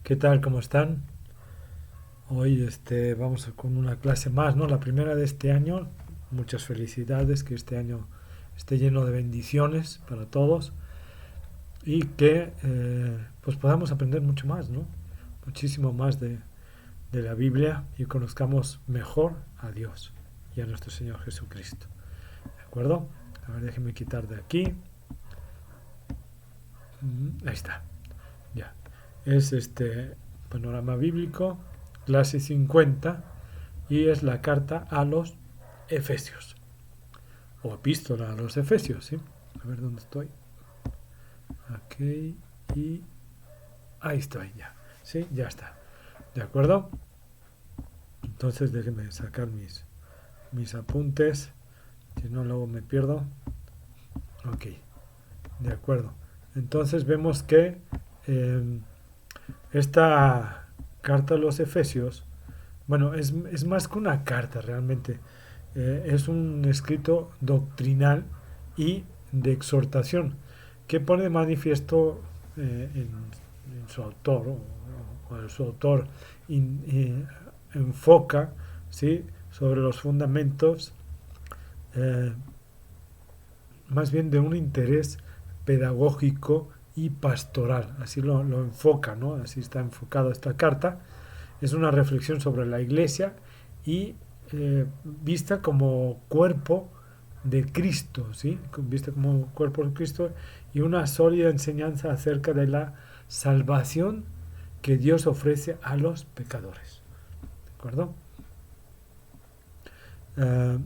¿Qué tal? ¿Cómo están? Hoy vamos con una clase más, ¿no? La primera de este año. Muchas felicidades, que este año esté lleno de bendiciones para todos y que pues podamos aprender mucho más, ¿no? Muchísimo más de la Biblia y conozcamos mejor a Dios y a nuestro Señor Jesucristo. ¿De acuerdo? A ver, déjenme quitar de aquí. Ahí está. Ya. Es panorama bíblico, clase 50, y es la carta a los Efesios, o epístola a los Efesios, ¿sí? A ver dónde estoy. Aquí y ahí estoy ya. Sí, ya está. ¿De acuerdo? Entonces déjenme sacar mis apuntes, si no luego me pierdo. Ok, de acuerdo. Entonces vemos que eh, esta carta a los Efesios, bueno, es más que una carta realmente. Es un escrito doctrinal y de exhortación que pone de manifiesto en su autor, o su autor enfoca, ¿sí?, sobre los fundamentos, eh, más bien de un interés pedagógico y pastoral. Así lo enfoca, ¿no? Así está enfocada esta carta. Es una reflexión sobre la Iglesia y vista como cuerpo de Cristo, ¿sí? Vista como cuerpo de Cristo, y una sólida enseñanza acerca de la salvación que Dios ofrece a los pecadores. ¿De acuerdo? Eh,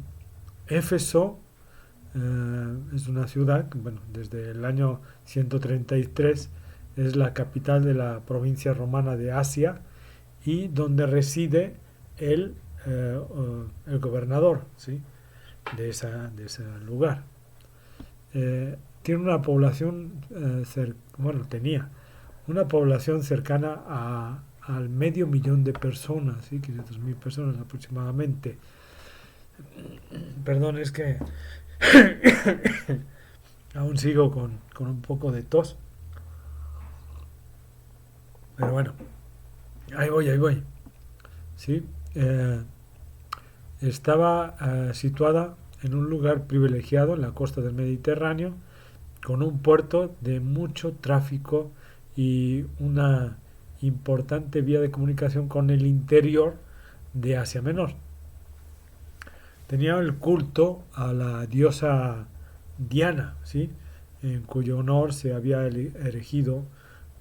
Éfeso es una ciudad que, bueno, desde el año 133 es la capital de la provincia romana de Asia y donde reside el, el gobernador, ¿sí?, de ese lugar. Tiene una población, bueno, tenía una población cercana al medio millón de personas, ¿sí?, 500.000 personas aproximadamente. Perdón, es que aún sigo con un poco de tos, pero bueno, ahí voy, ¿sí? Estaba situada en un lugar privilegiado en la costa del Mediterráneo, con un puerto de mucho tráfico y una importante vía de comunicación con el interior de Asia Menor. Tenía el culto a la diosa Diana, ¿sí?, en cuyo honor se había erigido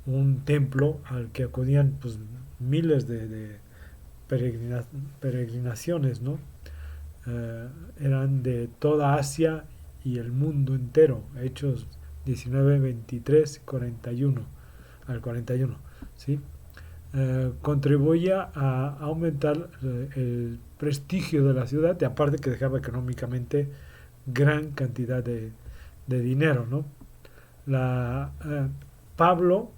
un templo al que acudían pues miles de peregrinaciones, ¿no? Eran de toda Asia y el mundo entero. Hechos 19, 23, 41 al 41, ¿sí? Contribuía a aumentar el prestigio de la ciudad, y aparte que dejaba económicamente gran cantidad de dinero, ¿no? La, Pablo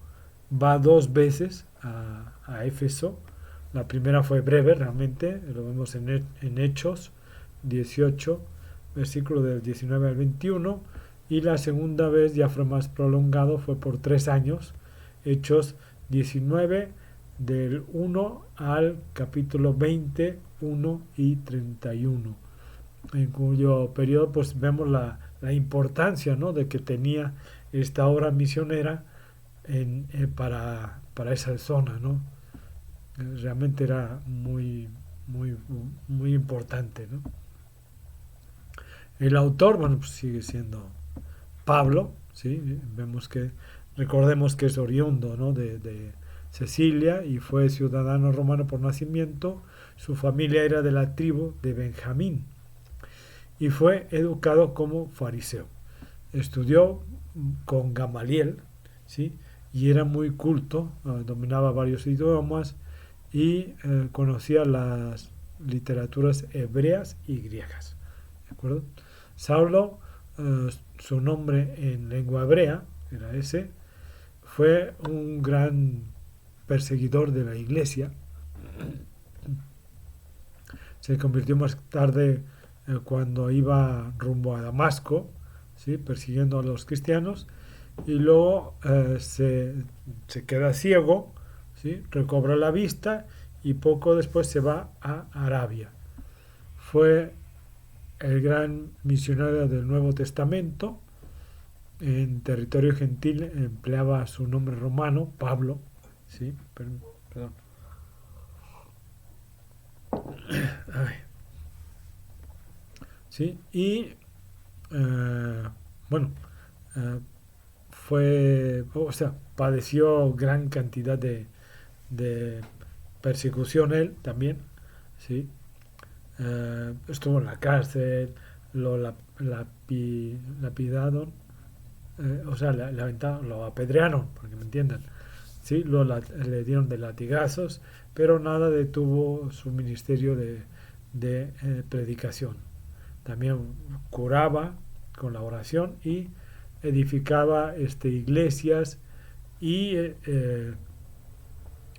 va dos veces a Éfeso. La primera fue breve, realmente, lo vemos en Hechos 18, versículo del 19 al 21, y la segunda vez ya fue más prolongado, fue por 3 años, Hechos 19, del 1 al capítulo 20, 1 y 31, en cuyo periodo pues vemos la importancia, ¿no?, de que tenía esta obra misionera para esa zona, ¿no? Realmente era muy, muy importante, ¿no? El autor, bueno, pues sigue siendo Pablo, ¿sí? Vemos que, recordemos que es oriundo, ¿no?, de Sicilia y fue ciudadano romano por nacimiento. Su familia era de la tribu de Benjamín y fue educado como fariseo. Estudió con Gamaliel, ¿sí?, y era muy culto, dominaba varios idiomas y conocía las literaturas hebreas y griegas. ¿De acuerdo? Saulo, su nombre en lengua hebrea era ese, fue un gran perseguidor de la iglesia. Se convirtió más tarde, cuando iba rumbo a Damasco, ¿sí?, persiguiendo a los cristianos, y luego se queda ciego, ¿sí? Recobra la vista y poco después se va a Arabia. Fue el gran misionario del Nuevo Testamento. En territorio gentil empleaba su nombre romano, Pablo, ¿sí? Perdón. Ay, ¿sí? Y bueno, eh, padeció gran cantidad de persecución él también, ¿sí? Estuvo en la cárcel, lapidaron, lo apedrearon, para que me entiendan, ¿sí? Le dieron de latigazos, pero nada detuvo su ministerio de predicación. También curaba con la oración y edificaba iglesias y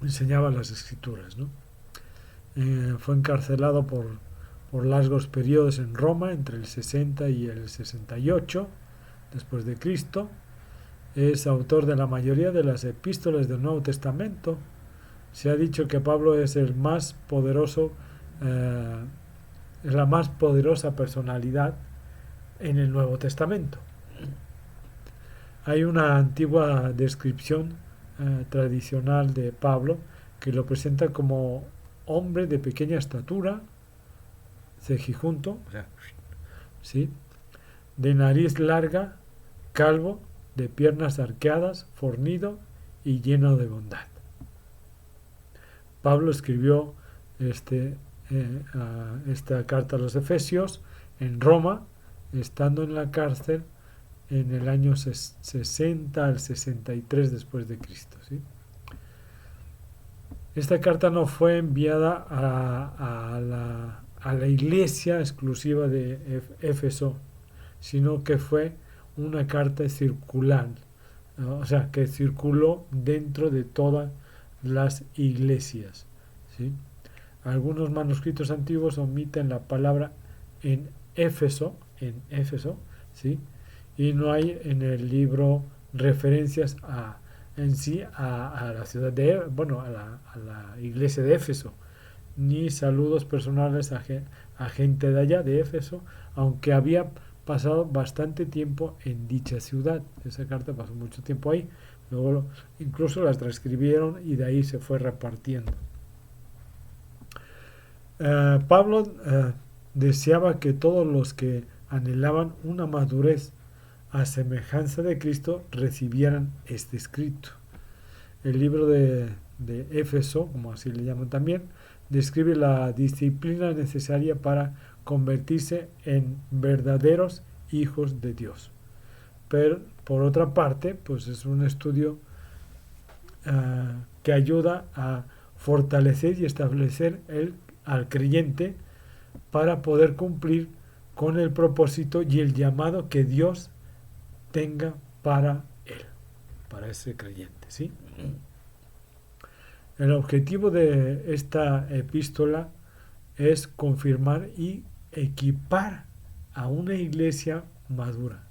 enseñaba las escrituras, ¿no? Fue encarcelado por largos periodos en Roma entre el 60 y el 68 después de Cristo. Es autor de la mayoría de las epístolas del Nuevo Testamento. Se ha dicho que Pablo es el más poderoso, es la más poderosa personalidad en el Nuevo Testamento. Hay una antigua descripción tradicional de Pablo que lo presenta como hombre de pequeña estatura, cejijunto, ¿sí? De nariz larga, calvo, de piernas arqueadas, fornido y lleno de bondad. Pablo escribió esta carta a los Efesios en Roma, estando en la cárcel en el año 60 al 63 después de Cristo, ¿sí? Esta carta no fue enviada a la iglesia exclusiva de Éfeso, sino que fue una carta circular, ¿no? O sea, que circuló dentro de todas las iglesias, ¿sí? Algunos manuscritos antiguos omiten la palabra en Éfeso, ¿sí? Y no hay en el libro referencias a la ciudad a la iglesia de Éfeso, ni saludos personales a gente de allá de Éfeso, aunque había pasado bastante tiempo en dicha ciudad. Esa carta pasó mucho tiempo ahí, luego incluso las transcribieron y de ahí se fue repartiendo. Pablo deseaba que todos los que anhelaban una madurez a semejanza de Cristo recibieran este escrito. El libro de Éfeso, como así le llaman también, describe la disciplina necesaria para convertirse en verdaderos hijos de Dios. Pero por otra parte, pues es un estudio que ayuda a fortalecer y establecer al creyente para poder cumplir con el propósito y el llamado que Dios tenga para él, para ese creyente, ¿sí? El objetivo de esta epístola es confirmar y equipar a una iglesia madura.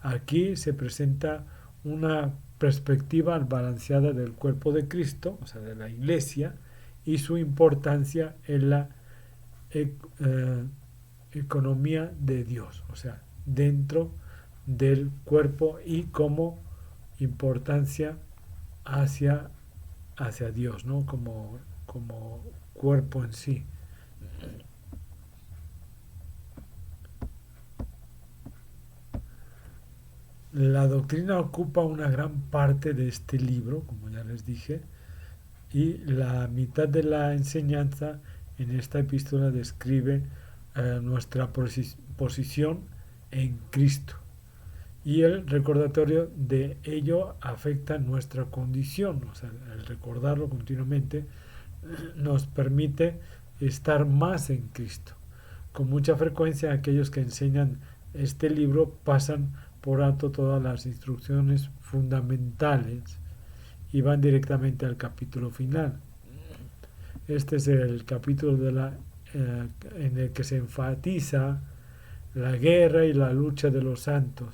Aquí se presenta una perspectiva balanceada del cuerpo de Cristo, o sea, de la iglesia, y su importancia en la economía de Dios, o sea, dentro del cuerpo y como importancia hacia Dios, ¿no? Como cuerpo en sí. La doctrina ocupa una gran parte de este libro, como ya les dije, y la mitad de la enseñanza en esta epístola describe nuestra posición en Cristo. Y el recordatorio de ello afecta nuestra condición, o sea, el recordarlo continuamente nos permite estar más en Cristo. Con mucha frecuencia aquellos que enseñan este libro pasan por alto todas las instrucciones fundamentales y van directamente al capítulo final. Este es el capítulo en el que se enfatiza la guerra y la lucha de los santos,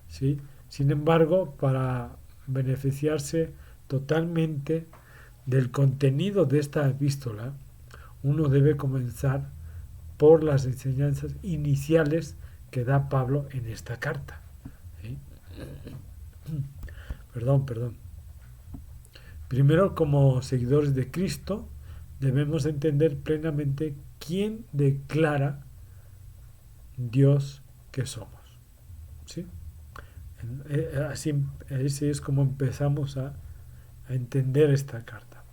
¿sí? Sin embargo, para beneficiarse totalmente del contenido de esta epístola, uno debe comenzar por las enseñanzas iniciales que da Pablo en esta carta. ¿Sí? Perdón. Primero, como seguidores de Cristo, debemos entender plenamente quién declara Dios que somos. ¿Sí? Así es como empezamos a entender esta carta.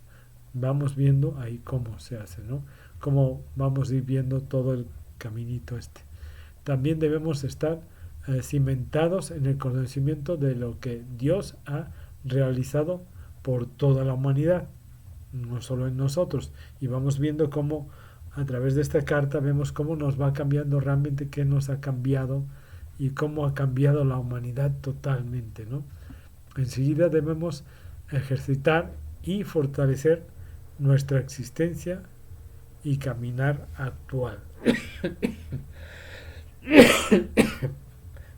Vamos viendo ahí cómo se hace, ¿no? Cómo vamos a ir viendo todo el caminito este. También debemos estar cimentados en el conocimiento de lo que Dios ha realizado por toda la humanidad, no solo en nosotros. Y vamos viendo cómo a través de esta carta vemos cómo nos va cambiando realmente, qué nos ha cambiado y cómo ha cambiado la humanidad totalmente, ¿no? Enseguida debemos ejercitar y fortalecer nuestra existencia y caminar actual.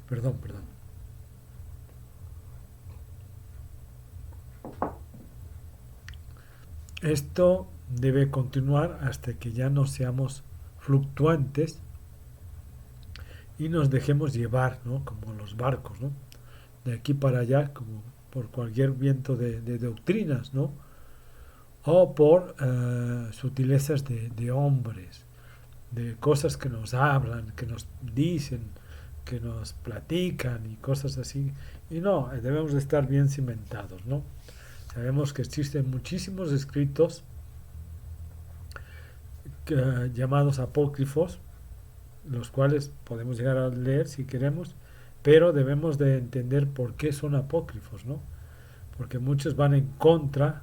Perdón. Esto debe continuar hasta que ya no seamos fluctuantes y nos dejemos llevar, ¿no? Como los barcos, ¿no? De aquí para allá, como por cualquier viento de doctrinas, ¿no? O por sutilezas de hombres, de cosas que nos hablan, que nos dicen, que nos platican y cosas así. Y no, debemos de estar bien cimentados, ¿no? Sabemos que existen muchísimos escritos llamados apócrifos, los cuales podemos llegar a leer si queremos, pero debemos de entender por qué son apócrifos, ¿no? Porque muchos van en contra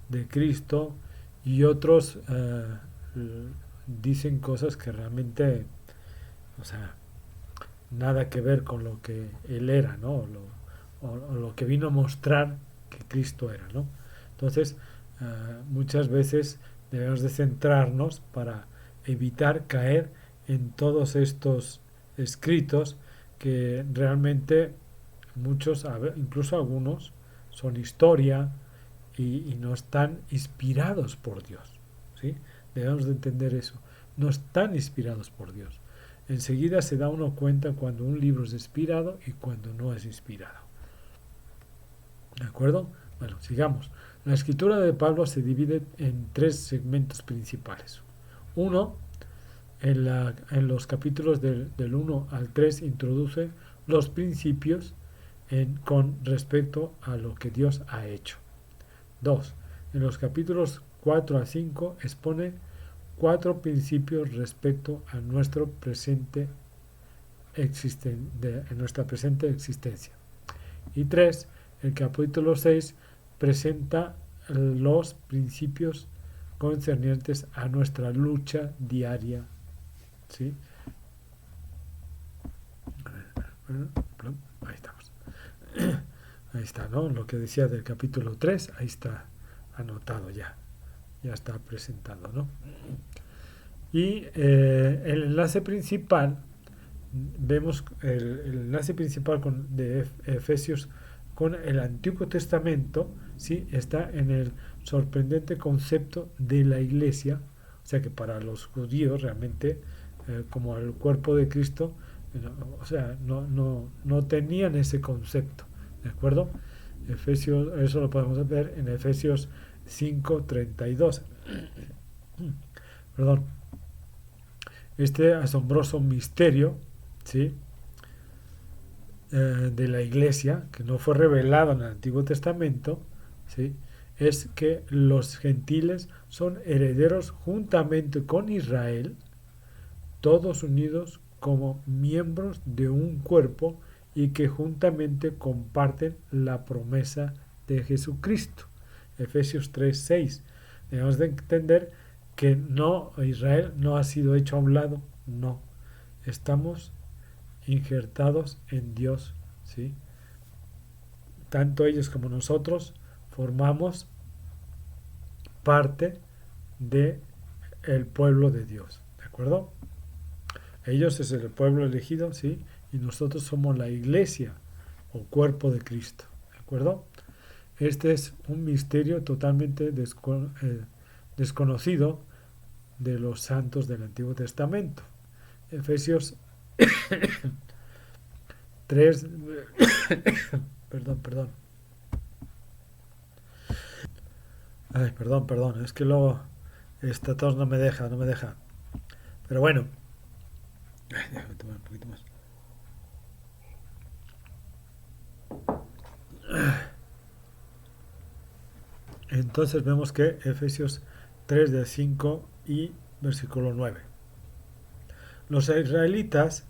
de Cristo y otros dicen cosas que realmente, o sea, nada que ver con lo que Él era, ¿no? O lo que vino a mostrar que Cristo era, ¿no? Entonces, muchas veces debemos de centrarnos para evitar caer en todos estos escritos que realmente muchos, incluso algunos, son historia y no están inspirados por Dios, ¿sí? Debemos de entender eso. No están inspirados por Dios. Enseguida se da uno cuenta cuando un libro es inspirado y cuando no es inspirado. ¿De acuerdo? Bueno, sigamos. La escritura de Pablo se divide en tres segmentos principales. Uno, en los capítulos del 1 al 3 introduce los principios con respecto a lo que Dios ha hecho. 2. En los capítulos 4 a 5 expone 4 principios respecto a nuestra presente existencia. Y 3. El capítulo 6 presenta los principios concernientes a nuestra lucha diaria. ¿Sí? Ahí estamos. Ahí está, ¿no? Lo que decía del capítulo 3, ahí está anotado ya. Ya está presentado, ¿no? Y el enlace principal, vemos el enlace principal de Efesios con el Antiguo Testamento, ¿sí? Está en el sorprendente concepto de la iglesia, o sea que para los judíos realmente, como el cuerpo de Cristo, o sea, no tenían ese concepto, ¿de acuerdo? Efesios, eso lo podemos ver en Efesios 5:32. Perdón. Este asombroso misterio, ¿sí? De la iglesia, que no fue revelado en el Antiguo Testamento, ¿sí? Es que los gentiles son herederos juntamente con Israel, todos unidos como miembros de un cuerpo y que juntamente comparten la promesa de Jesucristo. Efesios 3:6. Debemos de entender que Israel no ha sido hecho a un lado, no. Estamos injertados en Dios, ¿sí? Tanto ellos como nosotros formamos parte de el pueblo de Dios, ¿de acuerdo? Ellos es el pueblo elegido, ¿sí? Y nosotros somos la iglesia o cuerpo de Cristo, ¿de acuerdo? Este es un misterio totalmente desconocido de los santos del Antiguo Testamento. Efesios 3, perdón. Ay, perdón, es que luego esta tos no me deja. Pero bueno, déjame tomar un poquito más. Entonces vemos que Efesios 3 del 5 y versículo 9. Los israelitas,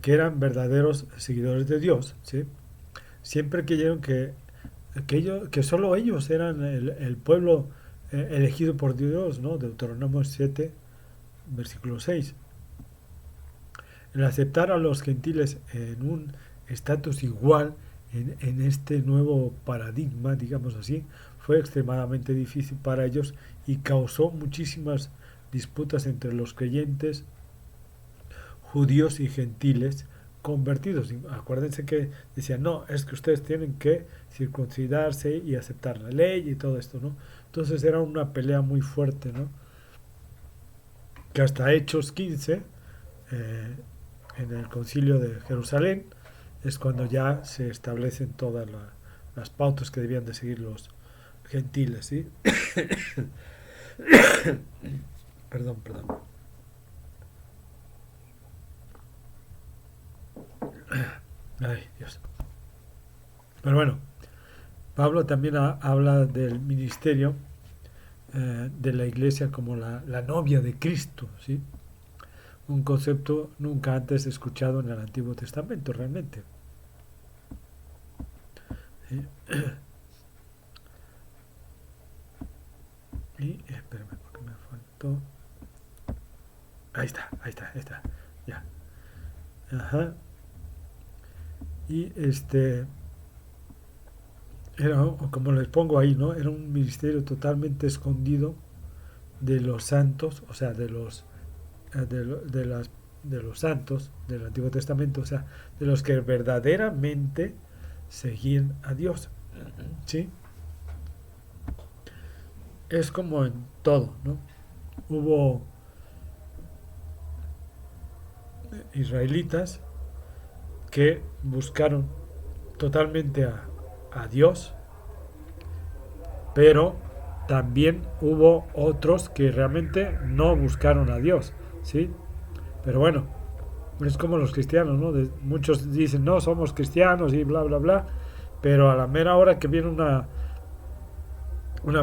que eran verdaderos seguidores de Dios, ¿sí?, siempre creyeron que solo ellos eran el pueblo elegido por Dios, ¿no? Deuteronomio 7, versículo 6. El aceptar a los gentiles en un estatus igual en este nuevo paradigma, digamos así, fue extremadamente difícil para ellos y causó muchísimas disputas entre los creyentes judíos y gentiles convertidos. Acuérdense que decían, no, es que ustedes tienen que circuncidarse y aceptar la ley y todo esto, ¿no? Entonces era una pelea muy fuerte, ¿no? Que hasta Hechos 15, en el concilio de Jerusalén, es cuando ya se establecen todas las pautas que debían de seguir los gentiles, ¿sí? Perdón. Ay, Dios. Pero bueno, Pablo también habla del ministerio de la iglesia como la novia de Cristo, ¿sí? Un concepto nunca antes escuchado en el Antiguo Testamento, realmente. ¿Sí? Y, espérame, porque me faltó. Ahí está. Ya. Ajá. Y era, como les pongo ahí, ¿no? Era un ministerio totalmente escondido de los santos, o sea, de los de los santos del Antiguo Testamento, o sea, de los que verdaderamente seguían a Dios, ¿sí? Es como en todo, ¿no? Hubo israelitas que buscaron totalmente a Dios, pero también hubo otros que realmente no buscaron a Dios, ¿sí? Pero bueno, es como los cristianos, ¿no? Muchos dicen, no, somos cristianos y bla, bla, bla, pero a la mera hora que viene una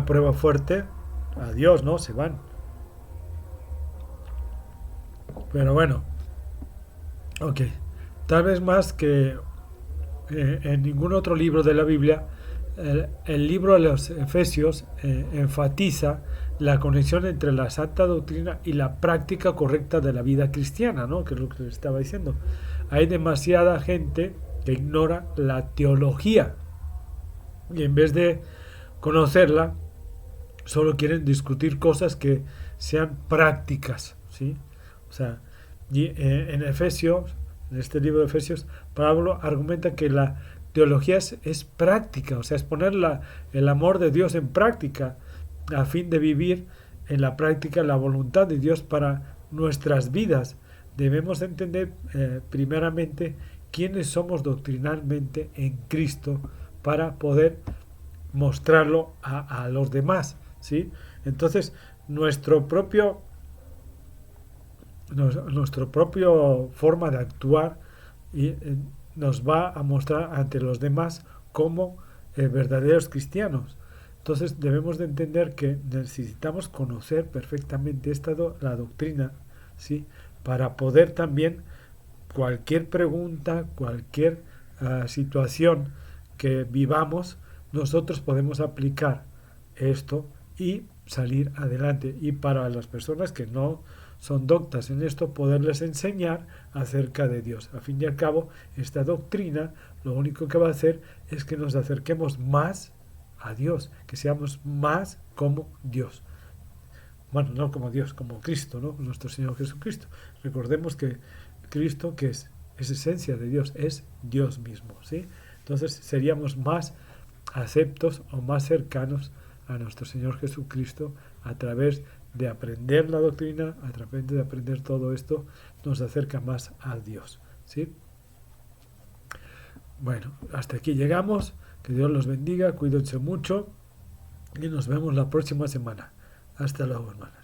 prueba fuerte, a Dios, ¿no? Se van. Pero bueno, ok. Tal vez más que en ningún otro libro de la Biblia, el libro de los Efesios enfatiza la conexión entre la santa doctrina y la práctica correcta de la vida cristiana, ¿no? Que es lo que les estaba diciendo. Hay demasiada gente que ignora la teología y en vez de conocerla, solo quieren discutir cosas que sean prácticas, ¿sí? O sea, y, en Efesios, en este libro de Efesios, Pablo argumenta que la teología es práctica, o sea, es poner el amor de Dios en práctica a fin de vivir en la práctica la voluntad de Dios para nuestras vidas. Debemos entender primeramente quiénes somos doctrinalmente en Cristo para poder mostrarlo a los demás, ¿sí? Entonces, nuestro propio forma de actuar y, nos va a mostrar ante los demás como verdaderos cristianos. Entonces debemos de entender que necesitamos conocer perfectamente la doctrina, ¿sí? Para poder también cualquier pregunta, cualquier situación que vivamos, nosotros podemos aplicar esto y salir adelante. Y para las personas que no son doctas en esto, poderles enseñar acerca de Dios. A fin y al cabo, esta doctrina lo único que va a hacer es que nos acerquemos más a Dios, que seamos más como Dios. Bueno, no como Dios, como Cristo, ¿no? Nuestro Señor Jesucristo. Recordemos que Cristo, que es esencia de Dios, es Dios mismo, ¿sí? Entonces seríamos más aceptos o más cercanos a nuestro Señor Jesucristo a través de aprender la doctrina, a través de aprender todo esto, nos acerca más a Dios, ¿sí? Bueno, hasta aquí llegamos. Que Dios los bendiga, cuídense mucho y nos vemos la próxima semana. Hasta luego, hermanos.